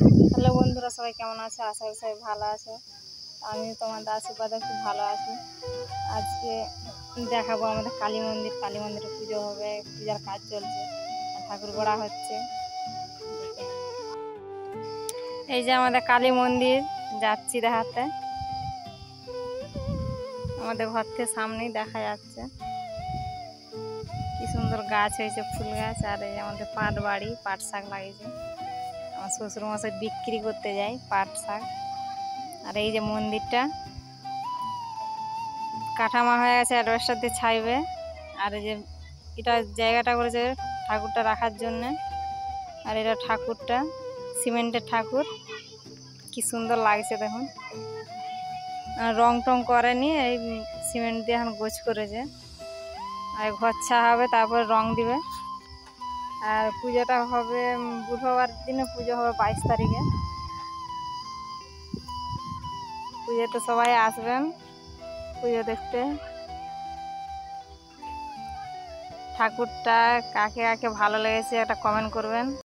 Hello বন্ধুরা, সবাই কেমন আছে? আশা করি সবাই ভালো আছে। আমি তোমাদের আশীর্বাদে খুব ভালো আছি। আজকে দেখাবো আমাদের কালী মন্দির। কালী মন্দিরে পুজো হবে, পূজার কাজ চলছে, ঠাকুর গড়া হচ্ছে। এই যে আমাদের কালী মন্দির, যাচ্ছি দেখাতে। আমাদের ঘর থেকে সামনেই দেখা যাচ্ছে কি সুন্দর গাছ হয়েছে, ফুল গাছ। আর এই আমাদের পাট বাড়ি, পাট শাক লাগিয়েছে। আমার শ্বশুর মশাই বিক্রি করতে যায় পাট শাক। আর এই যে মন্দিরটা কাঠামো হয়ে গেছে, অ্যাডভেস্টার দিয়ে ছাইবে। আর এই যে এটা জায়গাটা করেছে ঠাকুরটা রাখার জন্য। আর এটা ঠাকুরটা সিমেন্টের ঠাকুর, কি সুন্দর লাগছে দেখুন। রং টং করেনি, এই সিমেন্ট দিয়ে এখন গোছ করেছে। আর ঘর ছা হবে, তারপর রং দিবে। আর পুজোটা হবে বুধবার দিনে, পুজো হবে 22 তারিখে। পুজোতে সবাই আসবেন পুজো দেখতে। ঠাকুরটা কাকে কাকে ভালো লেগেছে একটা কমেন্ট করবেন।